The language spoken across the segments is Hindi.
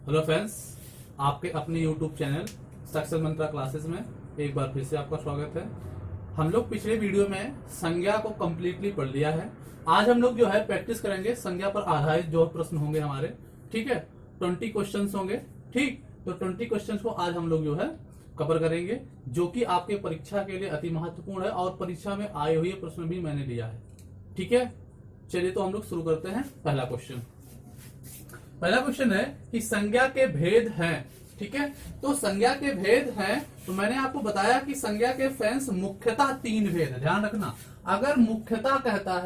हेलो फ्रेंड्स, आपके अपने यूट्यूब चैनल सक्सेस मंत्रा क्लासेस में एक बार फिर से आपका स्वागत है। हम लोग पिछले वीडियो में संज्ञा को कंप्लीटली पढ़ लिया है। आज हम लोग जो है प्रैक्टिस करेंगे संज्ञा पर आधारित जो प्रश्न होंगे हमारे, ठीक है। 20 क्वेश्चंस होंगे, ठीक। तो 20 क्वेश्चंस को आज हम लोग जो है कवर करेंगे, जो कि आपके परीक्षा के लिए अति महत्वपूर्ण है और परीक्षा में आए हुए प्रश्न भी मैंने लिया है, ठीक है। चलिए तो हम लोग शुरू करते हैं। पहला क्वेश्चन है कि संज्ञा के भेद हैं, ठीक है। तो संज्ञा के भेद हैं, तो मैंने आपको बताया कि संज्ञा के फ्रेंड्स मुख्यतः 3 भेद है। ध्यान रखना, अगर मुख्यतः कहता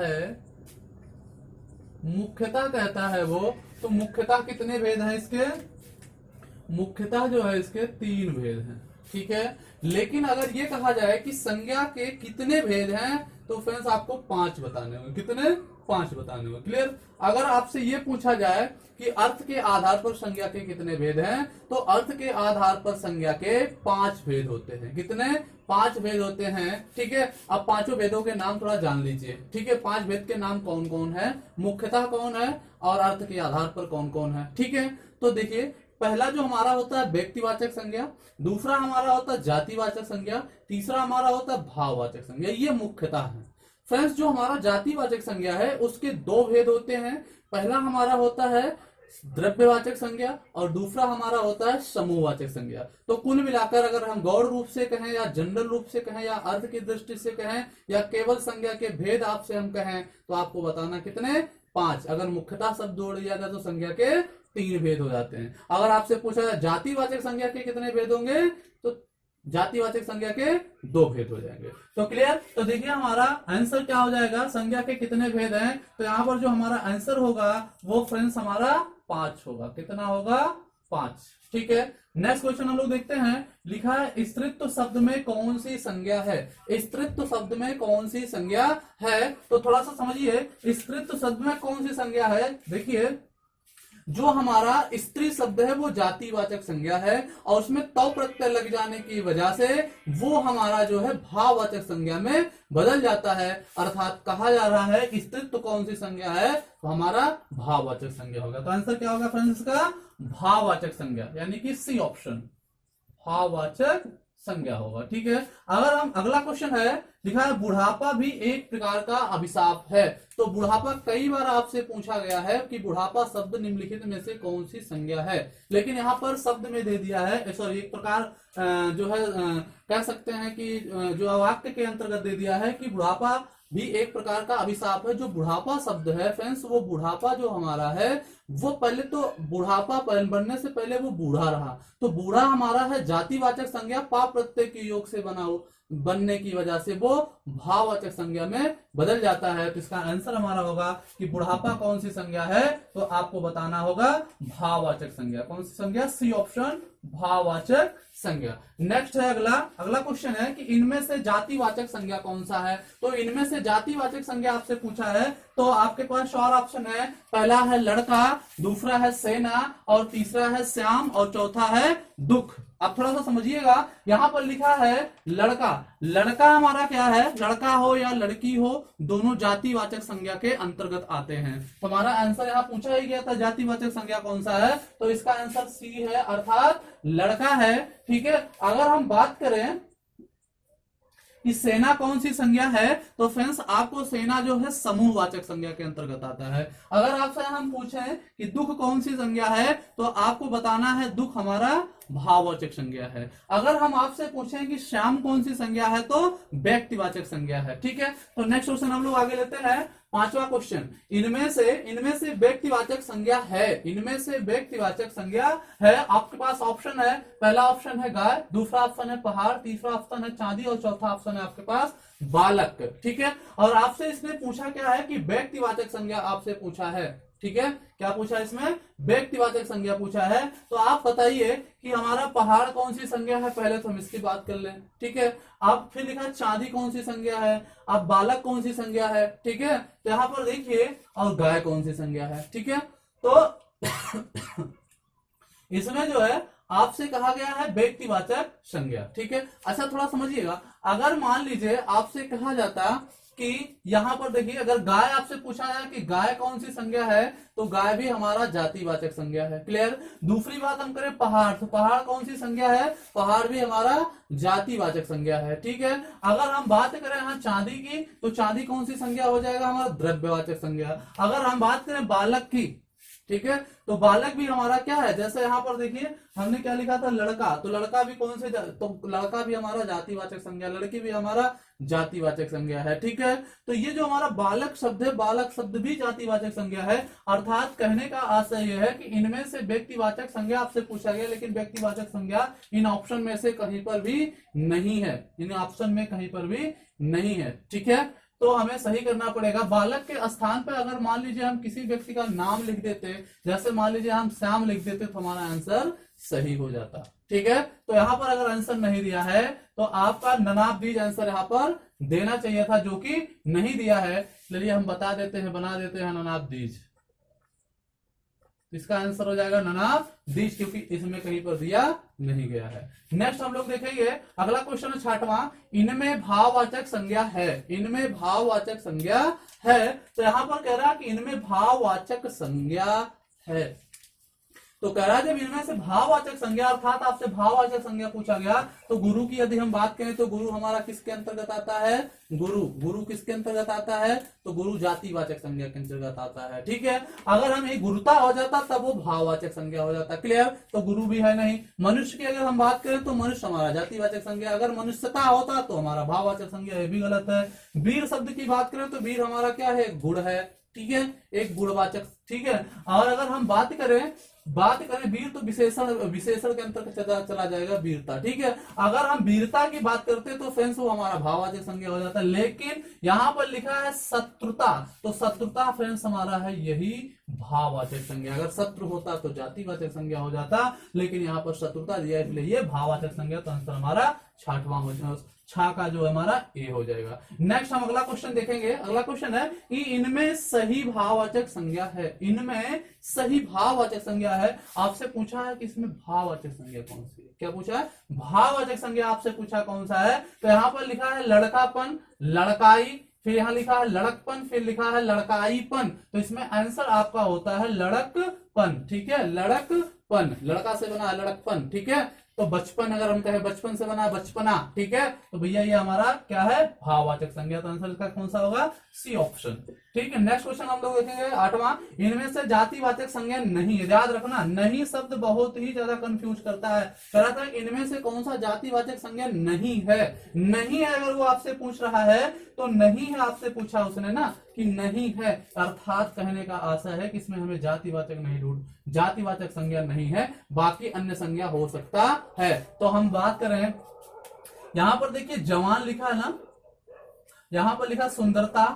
है वो, तो मुख्यतः कितने भेद हैं इसके? मुख्यतः जो है इसके 3 भेद हैं, ठीक है। लेकिन अगर ये कहा जाए कि संज्ञा के कितने भेद हैं, तो फ्रेंड्स आपको 5 बताने होंगे। कितने? 5 बताने होंगे। क्लियर? अगर आपसे ये पूछा जाए कि अर्थ के आधार पर संज्ञा के कितने भेद हैं, तो अर्थ के आधार पर संज्ञा के 5 भेद होते हैं। कितने? 5 भेद होते हैं, ठीक है। अब 5 भेदों के नाम थोड़ा जान लीजिए, ठीक है। 5 भेद के नाम कौन कौन है, मुख्यतः कौन है और अर्थ के आधार पर कौन कौन है, ठीक है। तो देखिए, पहला जो हमारा होता है व्यक्तिवाचक संज्ञा, दूसरा हमारा होता है जातिवाचक संज्ञा, तीसरा हमारा होता है भाववाचक संज्ञा। ये मुख्यतः है। फ्रेंड्स, जो हमारा जातिवाचक संज्ञा है उसके 2 भेद होते हैं। पहला हमारा होता है द्रव्यवाचक संज्ञा और दूसरा हमारा होता है समूहवाचक संज्ञा। तो कुल मिलाकर अगर हम गौण रूप से कहें या जनरल रूप से कहें या अर्थ की दृष्टि से कहें या केवल संज्ञा के भेद आपसे हम कहें, तो आपको बताना कितने? 5। अगर मुख्यतः शब्द जोड़ दिया जाए तो संज्ञा के 3 भेद हो जाते हैं। अगर आपसे पूछा जाए जातिवाचक संज्ञा के कितने भेद होंगे, तो जातिवाचक संज्ञा के 2 भेद हो जाएंगे। तो क्लियर? तो देखिए हमारा आंसर क्या हो जाएगा, संज्ञा के कितने भेद हैं। तो यहाँ पर जो हमारा आंसर होगा वो फ्रेंड्स हमारा 5 होगा। कितना होगा? 5, ठीक है। नेक्स्ट क्वेश्चन हम लोग देखते हैं। लिखा है स्त्रीत्व शब्द में कौन सी संज्ञा है? स्त्रीत्व शब्द में कौन सी संज्ञा है? तो थोड़ा सा समझिए, स्त्रीत्व शब्द में कौन सी संज्ञा है। देखिए, जो हमारा स्त्री शब्द है वो जातिवाचक संज्ञा है और उसमें तौ प्रत्यय लग जाने की वजह से वो हमारा जो है भाववाचक संज्ञा में बदल जाता है। अर्थात कहा जा रहा है कि स्त्रीत्व कौन सी संज्ञा है, तो हमारा भाववाचक संज्ञा होगा। तो आंसर क्या होगा फ्रेंड्स इसका? भाववाचक संज्ञा, यानी कि सी ऑप्शन, भाववाचक संज्ञा होगा, ठीक है। अगर हम अगला क्वेश्चन है, लिखा है बुढ़ापा भी एक प्रकार का अभिशाप है। तो बुढ़ापा कई बार आपसे पूछा गया है कि बुढ़ापा शब्द निम्नलिखित में से कौन सी संज्ञा है, लेकिन यहाँ पर शब्द में दे दिया है, सॉरी एक प्रकार जो है कह सकते हैं कि जो वाक्य के अंतर्गत दे दिया है कि बुढ़ापा भी एक प्रकार का अभिशाप है। जो बुढ़ापा शब्द है फ्रेंड्स, वो बुढ़ापा जो हमारा है वो पहले तो बुढ़ापा बनने से पहले वो बूढ़ा रहा। तो बूढ़ा हमारा है जातिवाचक संज्ञा, पा प्रत्यय के योग से बनने की वजह से वो भाववाचक संज्ञा में बदल जाता है। तो इसका आंसर हमारा होगा कि बुढ़ापा कौन सी संज्ञा है, तो आपको बताना होगा भाववाचक संज्ञा। कौन सी संज्ञा? सी ऑप्शन, भाववाचक संज्ञा। नेक्स्ट है अगला क्वेश्चन है कि इनमें से जातिवाचक संज्ञा कौन सा है। तो इनमें से जातिवाचक संज्ञा आपसे पूछा है, तो आपके पास 4 ऑप्शन है। पहला है लड़का, दूसरा है सेना और तीसरा है श्याम और चौथा है दुख। अब थोड़ा सा समझिएगा, यहां पर लिखा है लड़का। लड़का हमारा क्या है? लड़का हो या लड़की हो, दोनों जातिवाचक संज्ञा के अंतर्गत आते हैं। तो हमारा आंसर यहाँ पूछा ही गया था जातिवाचक संज्ञा कौन सा है, तो इसका आंसर सी है, अर्थात लड़का है, ठीक है। अगर हम बात करें कि सेना कौन सी संज्ञा है, तो फ्रेंड्स आपको सेना जो है समूहवाचक संज्ञा के अंतर्गत आता है। अगर आपसे हम पूछें कि दुख कौन सी संज्ञा है, तो आपको बताना है दुख हमारा भाववाचक संज्ञा है। अगर हम आपसे पूछें कि श्याम कौन सी संज्ञा है, तो व्यक्तिवाचक संज्ञा है, ठीक है। तो नेक्स्ट क्वेश्चन हम लोग आगे लेते हैं। 5वां क्वेश्चन, इनमें से व्यक्तिवाचक संज्ञा है, इनमें से व्यक्तिवाचक संज्ञा है। आपके पास ऑप्शन है, पहला ऑप्शन है गाय, दूसरा ऑप्शन है पहाड़, तीसरा ऑप्शन है चांदी और चौथा ऑप्शन है आपके पास बालक, ठीक है। और आपसे इसमें पूछा क्या है कि व्यक्तिवाचक संज्ञा आपसे पूछा है, ठीक है। क्या पूछा इसमें? व्यक्तिवाचक संज्ञा पूछा है। तो आप बताइए कि हमारा पहाड़ कौन सी संज्ञा है, पहले तो हम इसकी बात कर लें, ठीक है। अब फिर लिखा चांदी कौन सी संज्ञा है, अब बालक कौन सी संज्ञा है, ठीक है। तो यहां पर देखिए, और गाय कौन सी संज्ञा है, ठीक है। तो इसमें जो है आपसे कहा गया है व्यक्तिवाचक संज्ञा, ठीक है। अच्छा थोड़ा समझिएगा, अगर मान लीजिए आपसे कहा जाता कि यहाँ पर देखिए, अगर गाय आपसे पूछा जाए कि गाय कौन सी संज्ञा है, तो गाय भी हमारा जातिवाचक संज्ञा है। क्लियर। दूसरी बात हम करें पहाड़, तो पहाड़ कौन सी संज्ञा है, पहाड़ भी हमारा जातिवाचक संज्ञा है। ठीक है। अगर हम बात करें यहाँ चांदी की, तो चांदी कौन सी संज्ञा हो जाएगा, हमारा द्रव्यवाचक संज्ञा। अगर हम बात करें बालक की, ठीक है, तो बालक भी हमारा क्या है, जैसे यहाँ पर देखिए हमने क्या लिखा था, लड़का, तो लड़का भी कौन से, तो लड़का भी हमारा जातिवाचक संज्ञा, लड़की भी हमारा जातिवाचक संज्ञा है। ठीक है। तो ये जो हमारा बालक शब्द है, बालक शब्द भी जातिवाचक संज्ञा है। अर्थात कहने का आशय यह है कि इनमें से व्यक्तिवाचक संज्ञा आपसे पूछा गया, लेकिन व्यक्तिवाचक संज्ञा इन ऑप्शन में से कहीं पर भी नहीं है, इन ऑप्शन में कहीं पर भी नहीं है। ठीक है। तो हमें सही करना पड़ेगा। बालक के स्थान पर अगर मान लीजिए हम किसी व्यक्ति का नाम लिख देते, जैसे मान लीजिए हम श्याम लिख देते, तो हमारा आंसर सही हो जाता। ठीक है। तो यहाँ पर अगर आंसर नहीं दिया है, तो आपका ननाब बीज आंसर यहाँ पर देना चाहिए था, जो कि नहीं दिया है। चलिए हम बता देते हैं, बना देते हैं ननाब बीज। इसका आंसर हो जाएगा ननाब बीज, क्योंकि इसमें कहीं पर दिया नहीं गया है। नेक्स्ट हम लोग देखेंगे, अगला क्वेश्चन है 6वां, इनमें भाववाचक संज्ञा है, इनमें भाववाचक संज्ञा है। तो यहां पर कह रहा है कि इनमें भाववाचक संज्ञा है। तो कह रहा है जब इनमें से भाववाचक संज्ञा, अर्थात आपसे भाववाचक संज्ञा पूछा गया, तो गुरु की यदि हम बात करें, तो गुरु हमारा किसके अंतर्गत आता है, गुरु किसके अंतर्गत आता है, तो गुरु जातिवाचक संज्ञा के अंतर्गत आता है। ठीक है। अगर हम एक गुरुता हो जाता, तब वो भाववाचक संज्ञा हो जाता। क्लियर। तो गुरु भी है नहीं। मनुष्य की अगर हम बात करें, तो मनुष्य हमारा जातिवाचक संज्ञा, अगर मनुष्यता होता तो हमारा भाववाचक संज्ञा, ये भी गलत है। वीर शब्द की बात करें, तो वीर हमारा क्या है, गुण है। ठीक है, एक गुणवाचक। ठीक है। और अगर हम बात करें वीर, तो विशेषण के अंतर्गत चला जाएगा वीरता। ठीक है। अगर हम वीरता की बात करते, तो फ्रेंड्स वो हमारा भाववाचक संज्ञा हो जाता है। लेकिन यहाँ पर लिखा है शत्रुता, तो शत्रुता फ्रेंड्स हमारा है यही भाववाचक संज्ञा। अगर शत्रु होता तो जातिवाचक संज्ञा हो जाता, लेकिन यहाँ पर शत्रुता दिया, इसलिए ये भाववाचक संज्ञा। तो आंसर हमारा 6वां हो जाएगा, 6 का जो हमारा ए हो जाएगा। नेक्स्ट हम अगला क्वेश्चन देखेंगे। अगला क्वेश्चन है कि इनमें सही भाववाचक संज्ञा है, इनमें सही भाववाचक संज्ञा है। आपसे पूछा है कि इसमें भाववाचक संज्ञा कौन सी है, क्या पूछा है, भाववाचक संज्ञा आपसे पूछा कौन सा है। तो यहाँ पर लिखा है लड़कापन, लड़काई, फिर यहाँ लिखा है लड़कपन, फिर लिखा है लड़काईपन। तो इसमें आंसर आपका होता है लड़कपन। ठीक है, लड़कपन, लड़का से बना है लड़कपन। ठीक है। तो बचपन, अगर हम कहें बचपन से बना बचपना। ठीक है। तो भैया ये हमारा क्या है, भाववाचक संज्ञा। तो आंसर इसका कौन सा होगा, सी ऑप्शन। ठीक है। नेक्स्ट क्वेश्चन हम लोग देखेंगे 8वां, इनमें से जातिवाचक संज्ञा नहीं है। याद रखना, नहीं शब्द बहुत ही ज्यादा कंफ्यूज करता है। कह रहा था इनमें से कौन सा जातिवाचक संज्ञा नहीं है, नहीं है। अगर वो आपसे पूछ रहा है, तो नहीं है आपसे पूछा उसने ना, कि नहीं है, अर्थात कहने का आशय है कि इसमें हमें जातिवाचक नहीं ढूंढ, जातिवाचक संज्ञा नहीं है, बाकी अन्य संज्ञा हो सकता है। तो हम बात करें, यहां पर देखिए जवान लिखा है ना, यहां पर लिखा सुंदरता,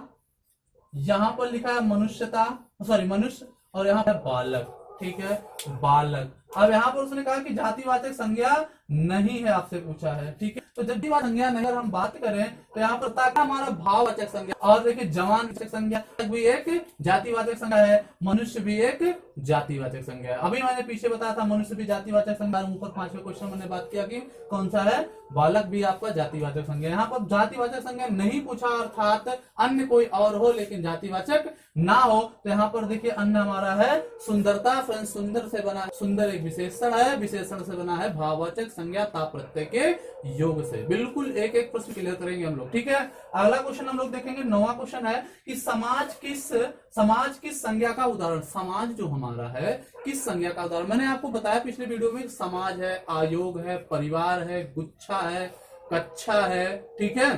यहां पर लिखा है मनुष्यता, सॉरी मनुष्य, और यहाँ पर बालक। ठीक है, बालक। अब यहाँ पर उसने कहा कि जातिवाचक संज्ञा नहीं है, आपसे पूछा है। ठीक है। तो जातिवाचक संज्ञा नहीं, अगर हम बात करें, तो यहाँ पर ताका हमारा भाववाचक संज्ञा, और देखिए जवान संज्ञा भी एक जातिवाचक संज्ञा है, मनुष्य भी एक जातिवाचक संज्ञा है। अभी मैंने पीछे बताया था मनुष्य भी जातिवाचक संज्ञा, ऊपर 5वें क्वेश्चन मैंने बात किया कि कौन सा है, बालक भी आपका जातिवाचक संज्ञा। यहाँ पर जातिवाचक संज्ञा नहीं पूछा, अर्थात अन्य कोई और हो लेकिन जातिवाचक ना हो। तो यहाँ पर देखिए अन्य हमारा है सुंदरता, फ्रेंड्स सुंदर से बना, सुंदर एक विशेषण है, विशेषण से बना है भाववाचक संज्ञा ता प्रत्यय के योग से। बिल्कुल एक एक प्रश्न क्लियर करेंगे हम लोग। ठीक है। अगला क्वेश्चन हम लोग देखेंगे 9वां क्वेश्चन है कि समाज किस संज्ञा का उदाहरण, समाज जो हमारा है किस संज्ञा का उदाहरण। मैंने आपको बताया पिछले वीडियो में, समाज है, आयोग है, परिवार है, गुच्छा है, कक्षा है, ठीक है,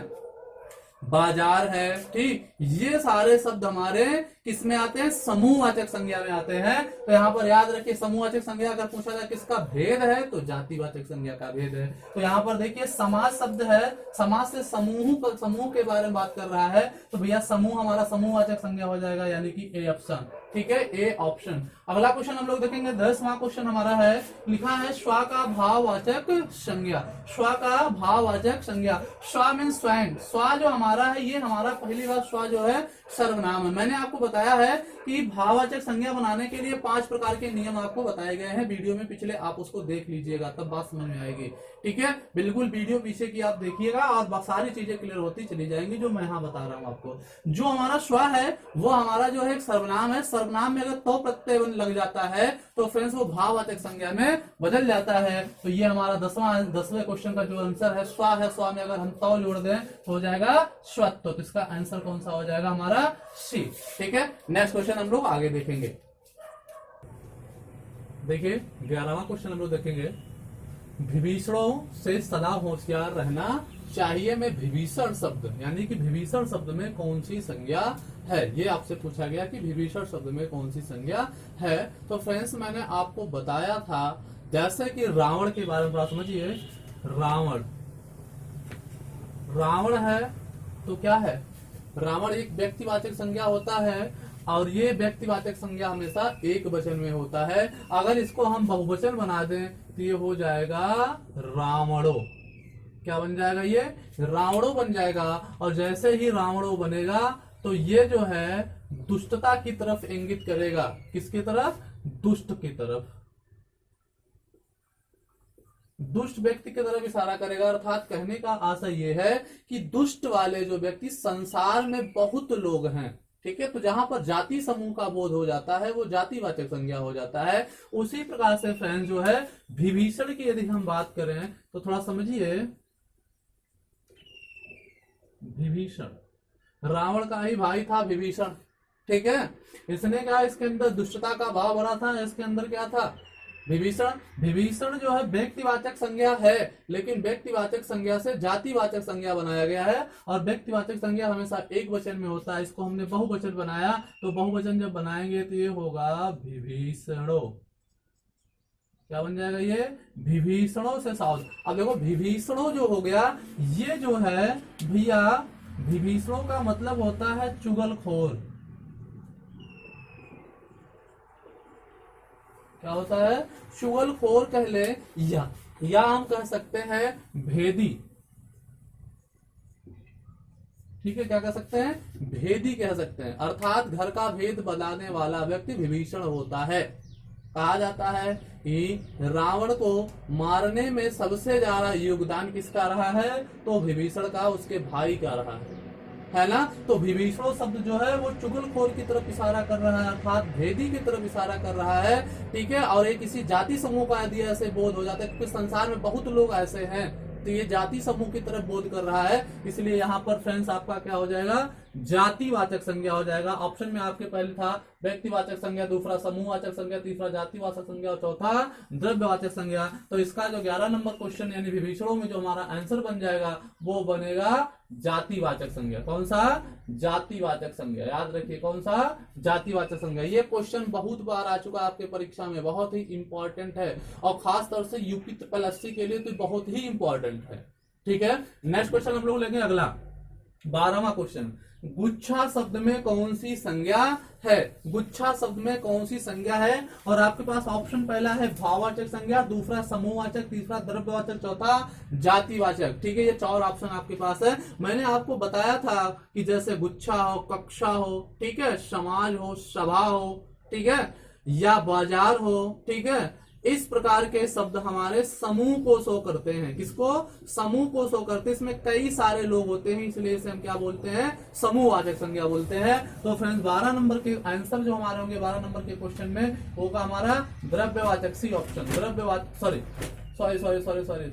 बाजार है। ठीक, ये सारे शब्द हमारे किस में आते हैं, समूहवाचक संज्ञा में आते हैं। तो यहाँ पर याद रखिए समूहवाचक संज्ञा अगर पूछा जाए किसका भेद है, तो जातिवाचक संज्ञा का भेद है। तो यहाँ पर देखिए समाज शब्द है, समाज से समूह के बारे में बात कर रहा है, तो भैया समूह हमारा समूहवाचक संज्ञा हो जाएगा, यानी कि ए ऑप्शन। ठीक है, ए ऑप्शन। अगला क्वेश्चन हम लोग देखेंगे 10वां क्वेश्चन हमारा है, लिखा है श्वा का भाववाचक संज्ञा। श्वा का भाववाचक संज्ञा, श्वा मीन स्वयं। श्वा जो हमारा है ये हमारा पहली बार श्वा जो है सर्वनाम है। मैंने आपको बताया है कि भाववाचक संज्ञा बनाने के लिए 5 प्रकार के नियम आपको बताए गए हैं वीडियो में पिछले, आप उसको देख लीजिएगा तब बात समझ में आएगी। ठीक है, बिल्कुल वीडियो पीछे की आप देखिएगा और सारी चीजें क्लियर होती चली जाएंगी जो मैं यहाँ बता रहा हूँ आपको। जो हमारा श्वा है वो हमारा जो है एक सर्वनाम है। सर्वनाम में अगर तो प्रत्यय लग जाता है तो फ्रेंड्स वो भाववाचक संज्ञा में बदल जाता है। तो ये हमारा 10वें क्वेश्चन का जो आंसर है श्वा है। श्वा में अगर हम तो जोड़ दें तो हो जाएगा श्वत्व। तो इसका आंसर कौन सा हो जाएगा हमारा सी। ठीक है, नेक्स्ट क्वेश्चन हम लोग आगे देखेंगे। देखिए 11वां क्वेश्चन हम लोग देखेंगे, विभीषणों से सदा होशियार रहना चाहिए में विभीषण शब्द यानी कि विभीषण शब्द में कौन सी संज्ञा है, ये आपसे पूछा गया कि विभीषण शब्द में कौन सी संज्ञा है। तो फ्रेंड्स मैंने आपको बताया था जैसे कि रावण के बारे में थोड़ा समझिए। रावण, रावण है तो क्या है, रावण एक व्यक्तिवाचक संज्ञा होता है और ये व्यक्तिवाचक संज्ञा हमेशा एक वचन में होता है। अगर इसको हम बहुवचन बना दें तो ये हो जाएगा रावणों। क्या बन जाएगा, ये रावणों बन जाएगा। और जैसे ही रावणों बनेगा तो ये जो है दुष्टता की तरफ इंगित करेगा। किसकी तरफ, दुष्ट की तरफ, दुष्ट व्यक्ति की तरफ इशारा करेगा। अर्थात कहने का आशय ये है कि दुष्ट वाले जो व्यक्ति, संसार में बहुत लोग हैं, ठीक है, तो जहां पर जाति समूह का बोध हो जाता है वो जातिवाचक संज्ञा हो जाता है। उसी प्रकार से फ्रेंड्स जो है विभीषण की यदि हम बात करें तो थोड़ा समझिए। विभीषण रावण का ही भाई था विभीषण, ठीक है। इसने क्या, इसके अंदर दुष्टता का भाव भरा था, इसके अंदर क्या था, विभीषण। विभीषण जो है व्यक्तिवाचक संज्ञा है, लेकिन व्यक्तिवाचक संज्ञा से जातिवाचक संज्ञा बनाया गया है और व्यक्तिवाचक संज्ञा हमेशा एक वचन में होता है। इसको हमने बहुवचन बनाया, तो बहुवचन जब बनाएंगे तो ये होगा विभीषणों। क्या बन जाएगा, ये विभीषणों से सावध। अब देखो विभीषणों जो हो गया, ये जो है भैया विभीषणों का मतलब होता है चुगलखोर। क्या होता है, चुगलखोर कह ले, या हम कह सकते हैं भेदी। ठीक है, क्या कह सकते हैं, भेदी कह सकते हैं। अर्थात घर का भेद बताने वाला व्यक्ति विभीषण होता है। कहा जाता है कि रावण को मारने में सबसे ज्यादा योगदान किसका रहा है, तो विभीषण का, उसके भाई का रहा है ना। तो विभीषण शब्द जो है वो चुगलखोर की तरफ इशारा कर रहा है, अर्थात भेदी की तरफ इशारा कर रहा है। ठीक है, और ये किसी जाति समूह का यदि ऐसे बोध हो जाता है, क्योंकि संसार में बहुत लोग ऐसे हैं, तो ये जाति समूह की तरफ बोध कर रहा है। इसलिए यहाँ पर फ्रेंड्स आपका क्या हो जाएगा, जातिवाचक संज्ञा हो जाएगा। ऑप्शन में आपके पहले था व्यक्तिवाचक संज्ञा, दूसरा समूहवाचक संज्ञा, तीसरा जातिवाचक संज्ञा और चौथा द्रव्यवाचक संज्ञा। तो इसका जो 11 नंबर क्वेश्चन यानी विभीषणों में जो हमारा आंसर बन जाएगा वो बनेगा जातिवाचक संज्ञा। कौन सा, जातिवाचक संज्ञा। याद रखिए कौन सा, जातिवाचक संज्ञा। ये क्वेश्चन बहुत बार आ चुका है आपके परीक्षा में, बहुत ही इंपॉर्टेंट है और खास तौर से यूपी ट्रिपल के लिए तो बहुत ही इंपॉर्टेंट है। ठीक है, नेक्स्ट क्वेश्चन हम लोग लेंगे अगला 12वां क्वेश्चन। गुच्छा शब्द में कौन सी संज्ञा है, गुच्छा शब्द में कौन सी संज्ञा है। और आपके पास ऑप्शन पहला है भाववाचक संज्ञा, दूसरा समूहवाचक, तीसरा द्रव्यवाचक, चौथा जातिवाचक। ठीक है, ये 4 ऑप्शन आपके पास है। मैंने आपको बताया था कि जैसे गुच्छा हो, कक्षा हो, ठीक है, समाज हो, सभा हो, ठीक है, या बाजार हो, ठीक है, इस प्रकार के शब्द हमारे समूह को शो करते हैं। किसको, समूह को शो करते हैं। इसमें कई सारे लोग होते हैं, इसलिए इसे हम क्या बोलते हैं, समूहवाचक संज्ञा बोलते हैं। तो फ्रेंड्स 12 नंबर के आंसर जो हमारे होंगे 12 नंबर के क्वेश्चन में होगा हमारा द्रव्यवाचक, सी ऑप्शन। द्रव्यवाचक, सॉरी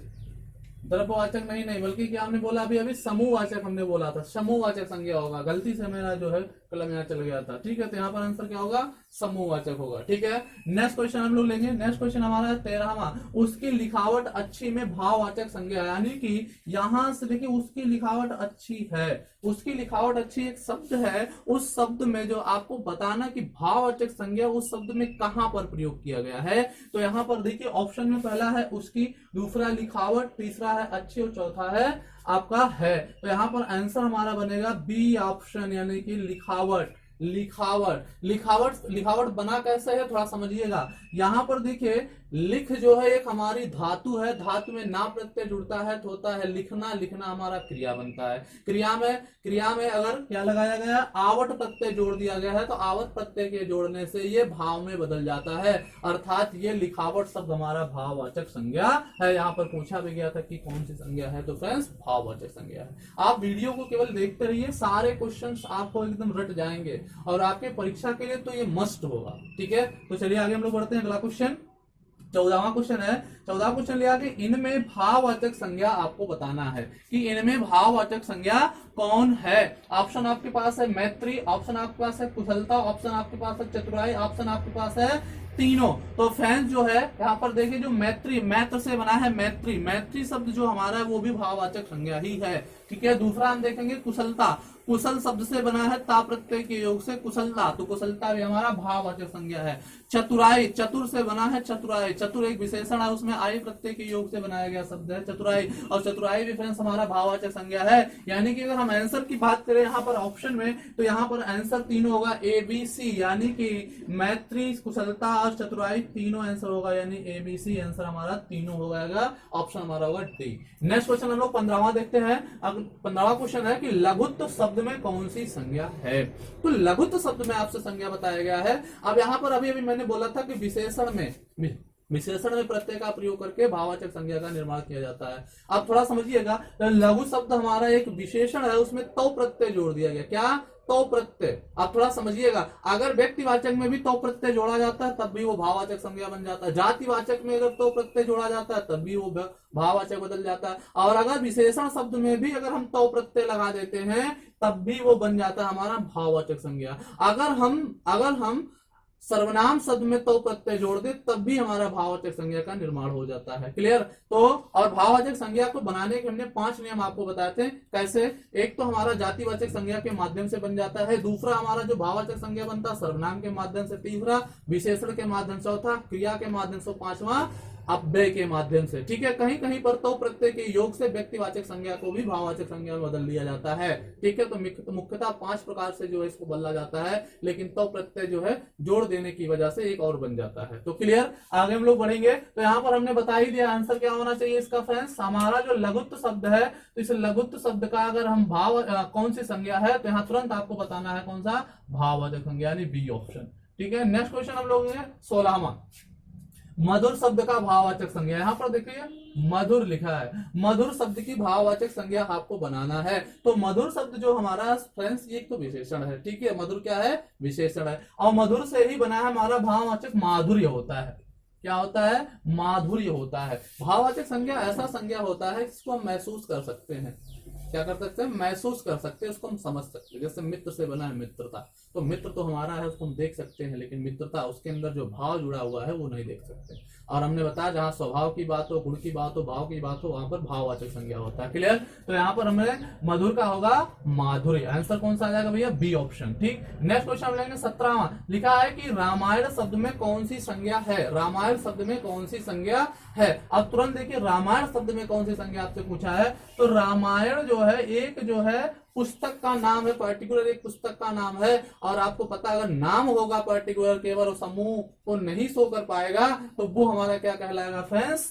द्रव्यवाचक नहीं बल्कि क्या हमने बोला अभी समूहवाचक हमने बोला था, समूहवाचक संज्ञा होगा। गलती से मेरा जो है कलम यहाँ चल गया था। ठीक है, तो यहाँ पर आंसर क्या होगा, समूहवाचक होगा। ठीक है, नेक्स्ट क्वेश्चन हम लोग लेंगे। नेक्स्ट क्वेश्चन हमारा 13वां। उसकी लिखावट अच्छी में भाववाचक संज्ञा, यानी कि यहां से देखिए उसकी लिखावट अच्छी है। उसकी लिखावट अच्छी एक शब्द है, उस शब्द में जो आपको बताना कि भाववाचक संज्ञा उस शब्द में कहां पर प्रयोग किया गया है। तो यहाँ पर देखिए ऑप्शन में पहला है उसकी, दूसरा लिखावट, तीसरा है अच्छी और चौथा है आपका है। तो यहाँ पर आंसर हमारा बनेगा बी ऑप्शन, यानी कि लिखावट। लिखावट। लिखावट लिखावट बना कैसे है थोड़ा समझिएगा। यहां पर देखिए लिख जो है एक हमारी धातु है, धातु में ना प्रत्यय जुड़ता है तो होता है लिखना, लिखना हमारा क्रिया बनता है। क्रिया में अगर क्या लगाया गया, आवट प्रत्यय जोड़ दिया गया है तो आवट प्रत्यय के जोड़ने से ये भाव में बदल जाता है, अर्थात ये लिखावट शब्द हमारा भाववाचक संज्ञा है। यहाँ पर पूछा भी गया था कि कौन सी संज्ञा है, तो फ्रेंड्स भाववाचक संज्ञा है। आप वीडियो को केवल देखते रहिए, सारे क्वेश्चंस आपको एकदम रट जाएंगे और आपके परीक्षा के लिए तो ये मस्ट होगा। ठीक है, तो चलिए आगे हम लोग बढ़ते हैं। अगला क्वेश्चन 14वां क्वेश्चन है। 14वां क्वेश्चन लिया कि इनमें भाववाचक संज्ञा आपको बताना है कि इनमें भाववाचक संज्ञा कौन है। ऑप्शन आपके पास है मैत्री, ऑप्शन आपके पास है कुशलता, ऑप्शन आपके पास है चतुराई, ऑप्शन आपके पास है तीनों। तो फ्रेंड्स जो है यहाँ पर देखिए जो मैत्री, मैत्र से बना है मैत्री, मैत्री शब्द जो हमारा है वो भी भाववाचक संज्ञा ही है। ठीक है, दूसरा हम देखेंगे कुशलता, कुशल शब्द से बना है ता प्रत्यय के योग से कुशलता, तो कुशलता भी हमारा भाववाचक संज्ञा है। चतुराई, चतुर से बना है चतुराई, चतुर एक विशेषण है, उसमें आई प्रत्यय के योग से बनाया गया शब्द है चतुराई, और चतुराई भी फ्रेंड्स हमारा भाववाचक संज्ञा है। यानी कि अगर हम आंसर की बात करें यहाँ पर ऑप्शन में, तो यहाँ पर आंसर तीनों होगा ए बी सी, यानी कि मैत्री, कुशलता और चतुराई तीनों आंसर होगा, यानी ए बी सी आंसर हमारा तीनों हो जाएगा, ऑप्शन हमारा होगा डी। नेक्स्ट क्वेश्चन हम लोग 15वां देखते हैं। 15वां क्वेश्चन है कि लघुत्व शब्द में कौन सी संज्ञा है। तो लघुत्व शब्द में आपसे संज्ञा बताया गया है। अब यहाँ पर अभी मैंने बोला था कि विशेषण में प्रत्यय का प्रयोग करके भाववाचक संज्ञा का निर्माण किया जाता है। अब थोड़ा समझिएगा, लघु शब्द हमारा एक विशेषण है, उसमें तो प्रत्यय जोड़ दिया गया। क्या? तो प्रत्यय। आप थोड़ा समझिएगा, अगर व्यक्तिवाचक में भी तो प्रत्यय जोड़ा जाता है तब भी वो भाववाचक संज्ञा बन जाता है, जातिवाचक में अगर तो प्रत्यय जोड़ा जाता है तब भी वो भाववाचक बदल जाता है, और अगर विशेषण शब्द में भी अगर हम तो प्रत्यय लगा देते हैं तब भी वो बन जाता है हमारा भाववाचक संज्ञा। अगर हम सर्वनाम शब्द में तो प्रत्यय जोड़ दे तब भी हमारा भाववाचक संज्ञा का निर्माण हो जाता है। क्लियर? तो और भाववाचक संज्ञा को बनाने के हमने 5 नियम आपको बताए थे। कैसे? एक तो हमारा जातिवाचक संज्ञा के माध्यम से बन जाता है, दूसरा हमारा जो भाववाचक संज्ञा बनता है सर्वनाम के माध्यम से, तीसरा विशेषण के माध्यम से, चौथा क्रिया के माध्यम से, पांचवा अव्यय के माध्यम से। ठीक है, कहीं कहीं पर तो प्रत्यय के योग से व्यक्तिवाचक संज्ञा को भी भाववाचक संज्ञा में बदल दिया जाता है। ठीक है, तो मुख्यतः 5 प्रकार से जो है इसको बदला जाता है, लेकिन तो प्रत्यय जो है जोड़ देने की वजह से एक और बन जाता है। तो क्लियर? आगे हम लोग बढ़ेंगे। तो यहाँ पर हमने बता ही दिया आंसर क्या होना चाहिए इसका फ्रेंड्स। हमारा जो लघुत्व शब्द है, तो इस लघुत्व शब्द का अगर हम कौन सी संज्ञा है, तो यहाँ तुरंत आपको बताना है कौन सा भाववाचक संज्ञा, यानी बी ऑप्शन। ठीक है, नेक्स्ट क्वेश्चन हम लोग 16वां, मधुर शब्द का भाववाचक संज्ञा। यहाँ पर देखिए मधुर लिखा है, मधुर शब्द की भाववाचक संज्ञा आपको बनाना है। तो मधुर शब्द जो हमारा फ्रेंड्स ये तो विशेषण है। ठीक है, मधुर क्या है? विशेषण है, और मधुर से ही बना है हमारा भाववाचक माधुर्य होता है। क्या होता है? माधुर्य होता है। भाववाचक संज्ञा ऐसा संज्ञा होता है जिसको हम महसूस कर सकते हैं। क्या कर सकते हैं? महसूस कर सकते हैं, उसको हम समझ सकते हैं। जैसे मित्र से बना है मित्रता, तो मित्र तो हमारा है उसको हम देख सकते हैं, लेकिन मित्रता उसके अंदर जो भाव जुड़ा हुआ है वो नहीं देख सकते। और हमने बताया जहां स्वभाव की बात हो, गुण की बात हो, भाव की बात हो, वहां पर भाववाचक संज्ञा होता है। क्लियर? तो यहाँ पर हमें मधुर का होगा माधुर्य। आंसर कौन सा आ जाएगा भैया? B option. ठीक, नेक्स्ट क्वेश्चन हम लेंगे 17वां। लिखा है कि रामायण शब्द में कौन सी संज्ञा है। रामायण शब्द में कौन सी संज्ञा है? अब तुरंत देखिए रामायण शब्द में कौन सी संज्ञा आपसे पूछा है। तो रामायण जो है एक जो है पुस्तक का नाम है, पर्टिकुलर एक पुस्तक का नाम है, और आपको पता अगर नाम होगा पर्टिकुलर केवल समूह को नहीं शो कर पाएगा तो वो हमारा क्या कहलाएगा फ्रेंड्स?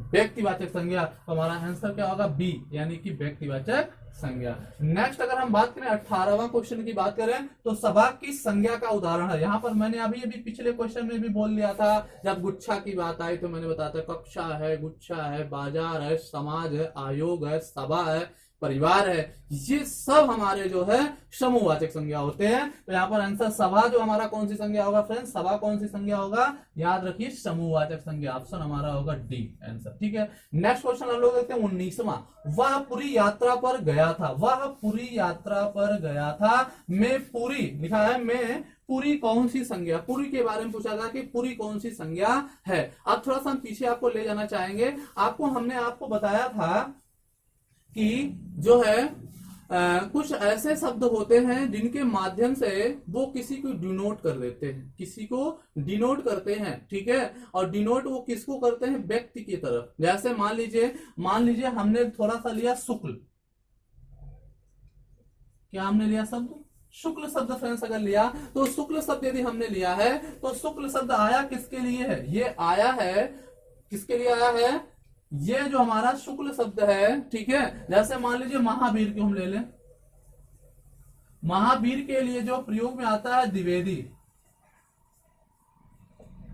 व्यक्तिवाचक संज्ञा। तो हमारा आंसर क्या होगा? बी, यानी कि व्यक्तिवाचक संज्ञा। नेक्स्ट अगर हम बात करें 18वां क्वेश्चन की बात करें, तो सभा की संज्ञा का उदाहरण है। यहाँ पर मैंने अभी पिछले क्वेश्चन में भी बोल दिया था, जब गुच्छा की बात आई तो मैंने बताया था कक्षा है, गुच्छा है, बाजार है, समाज है, आयोग है, सभा है, परिवार है, ये सब हमारे जो है समूहवाचक संज्ञा होते हैं। तो यहाँ पर आंसर सभा जो हमारा कौन सी संज्ञा होगा फ्रेंड्स? सभा कौन सी संज्ञा होगा? याद रखिए समूहवाचक संज्ञा। ऑप्शन हमारा होगा डी आंसर। ठीक है, नेक्स्ट क्वेश्चन हम लोग देखते हैं 19वां। वह पूरी यात्रा पर गया था, वह पूरी यात्रा पर गया था। मैं पूरी लिखा है, मैं पूरी कौन सी संज्ञा? पूरी के बारे में पूछा था कि पूरी कौन सी संज्ञा है। अब थोड़ा सा हम पीछे आपको ले जाना चाहेंगे। हमने आपको बताया था कि जो है कुछ ऐसे शब्द होते हैं जिनके माध्यम से वो किसी को डिनोट कर देते हैं, किसी को डिनोट करते हैं। ठीक है, और डिनोट वो किसको करते हैं? व्यक्ति की तरफ। जैसे मान लीजिए हमने थोड़ा सा लिया शुक्ल। क्या हमने लिया शब्द? शुक्ल शब्द फ्रेंड्स अगर लिया तो शुक्ल शब्द यदि हमने लिया है तो शुक्ल शब्द आया किसके लिए है, ये आया है किसके लिए आया है, ये जो हमारा शुक्ल शब्द है, ठीक है। जैसे मान लीजिए महावीर को हम ले लें, महावीर के लिए जो प्रयोग में आता है द्विवेदी,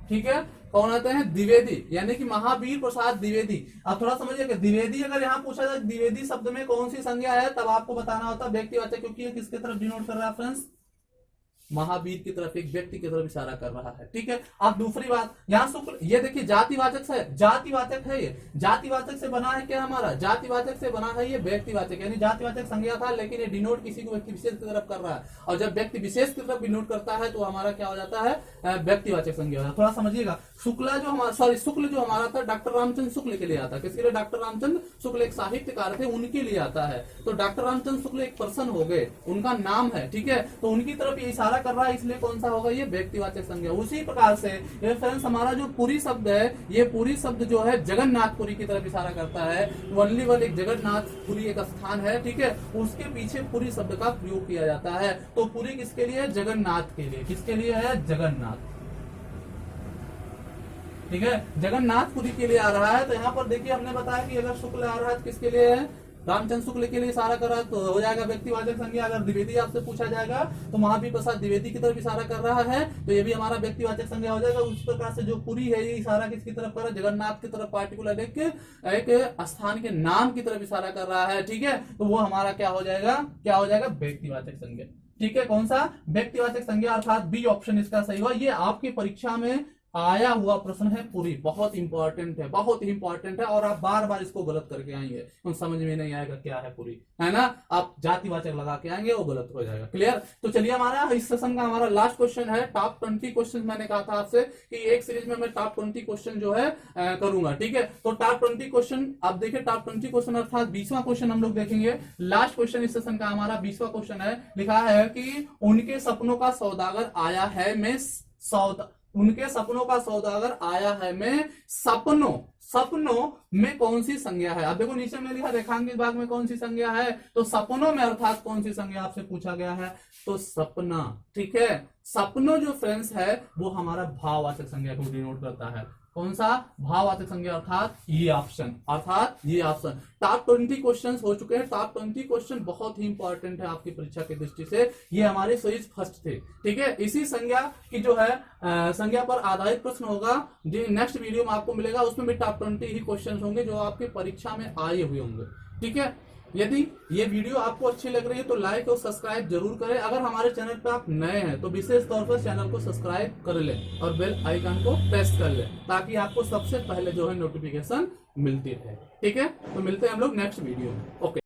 ठीक है, कौन आते हैं, द्विवेदी, यानी कि महावीर प्रसाद द्विवेदी। अब थोड़ा समझिए द्विवेदी अगर यहाँ पूछा जाए द्विवेदी शब्द में कौन सी संज्ञा है, तब आपको बताना होता है व्यक्तिवाचक, क्योंकि ये किसके तरफ डिनोट कर रहा है फ्रेंड्स, महावीर की तरफ, एक व्यक्ति की तरफ इशारा कर रहा है, ठीक है। अब दूसरी बात यहाँ शुक्ल, ये देखिए जातिवाचक है, जातिवाचक है, ये जातिवाचक से बना है क्या हमारा, जातिवाचक से बना है ये व्यक्तिवाचक, यानी जातिवाचक संज्ञा था लेकिन ये डिनोट किसी को व्यक्ति विशेष की तरफ कर रहा है, और जब व्यक्ति विशेष की तरफ डिनोट करता है तो हमारा क्या हो जाता है, व्यक्तिवाचक संज्ञा होता है। थोड़ा समझिएगा, शुक्ला जो हमारा, सॉरी शुक्ल जो हमारा था डॉक्टर रामचंद्र शुक्ल के लिए आता है, किसके लिए, डॉक्टर रामचंद्र शुक्ल एक साहित्यकार थे, उनके लिए आता है। तो डॉक्टर रामचंद्र शुक्ल एक पर्सन हो गए, उनका नाम है, ठीक है, तो उनकी तरफ ये इशारा कर रहा है, इसलिए कौन सा होगा, ये व्यक्तिवाचक संज्ञा। उसी प्रकार से ये फ्रेंड्स हमारा जो पुरी शब्द है, ये पुरी शब्द जो है जगन्नाथपुरी की तरफ इशारा करता है, ओनली वन एक जगन्नाथपुरी एक स्थान है, ठीक है, उसके पीछे पुरी शब्द का प्रयोग किया जाता है। तो पुरी किसके लिए है, जगन्नाथ के लिए, किसके लिए है, जगन्नाथ, ठीक है, जगन्नाथपुरी के लिए आ रहा है। तो यहाँ पर देखिए हमने बताया कि अगर शुक्ल आ रहा है तो किसके लिए है, रामचंद्र शुक्ल के लिए इशारा कर रहा है, तो हो जाएगा व्यक्तिवाचक संज्ञा। अगर द्विवेदी आपसे पूछा जाएगा तो महावीर प्रसाद द्विवेदी की तरफ इशारा कर रहा है, तो ये भी हमारा व्यक्तिवाचक संज्ञा हो जाएगा। उस प्रकार से जो पुरी है ये इशारा किसकी तरफ कर रहा है, जगन्नाथ की तरफ, पार्टिकुलर एक स्थान के नाम की तरफ इशारा कर रहा है, ठीक है, तो वो हमारा क्या हो जाएगा, क्या हो जाएगा, व्यक्तिवाचक संज्ञा, ठीक है। कौन सा, व्यक्तिवाचक संज्ञा, अर्थात बी ऑप्शन इसका सही हुआ। ये आपकी परीक्षा में आया हुआ प्रश्न है, पूरी बहुत इंपॉर्टेंट है, बहुत ही इंपॉर्टेंट है, और आप बार बार इसको गलत करके आएंगे, उन समझ में नहीं आएगा क्या है पूरी, है ना, आप जातिवाचक लगा के आएंगे वो गलत हो जाएगा, क्लियर। तो चलिए हमारा इस सेशन का हमारा लास्ट क्वेश्चन है, टॉप 20 क्वेश्चन। मैंने कहा था आपसे कि एक सीरीज में मैं टॉप 20 क्वेश्चन जो है करूंगा, ठीक है। तो टॉप 20 क्वेश्चन आप देखिए, टॉप 20 क्वेश्चन अर्थात 20वां क्वेश्चन हम लोग देखेंगे। लास्ट क्वेश्चन इस सेशन का हमारा 20वां क्वेश्चन है, लिखा है कि उनके सपनों का सौदागर आया है, मैं उनके सपनों का सौदागर आया है, मैं सपनों, सपनों में कौन सी संज्ञा है। अब देखो नीचे में लिखा रेखांकित भाग में कौन सी संज्ञा है, तो सपनों में अर्थात कौन सी संज्ञा आपसे पूछा गया है, तो सपना, ठीक है। सपनों जो फ्रेंड्स है वो हमारा भाववाचक संज्ञा को डिनोट करता है, कौन सा, भाववाचक संज्ञा, अर्थात ये ऑप्शन, अर्थात ये ऑप्शन। टॉप 20 क्वेश्चंस हो चुके हैं। टॉप 20 क्वेश्चन बहुत ही इंपॉर्टेंट है आपकी परीक्षा की दृष्टि से, ये हमारे सीरीज फर्स्ट थे, ठीक है। इसी संज्ञा की जो है संज्ञा पर आधारित प्रश्न होगा जो नेक्स्ट वीडियो में आपको मिलेगा, उसमें भी टॉप 20 ही क्वेश्चन होंगे जो आपकी परीक्षा में आए हुए होंगे, ठीक है। यदि ये वीडियो आपको अच्छी लग रही है तो लाइक और सब्सक्राइब जरूर करें। अगर हमारे चैनल पर आप नए हैं तो विशेष तौर पर चैनल को सब्सक्राइब कर लें और बेल आइकन को प्रेस कर लें, ताकि आपको सबसे पहले जो है नोटिफिकेशन मिलती रहे, ठीक है। तो मिलते हैं हम लोग नेक्स्ट वीडियो में, ओके।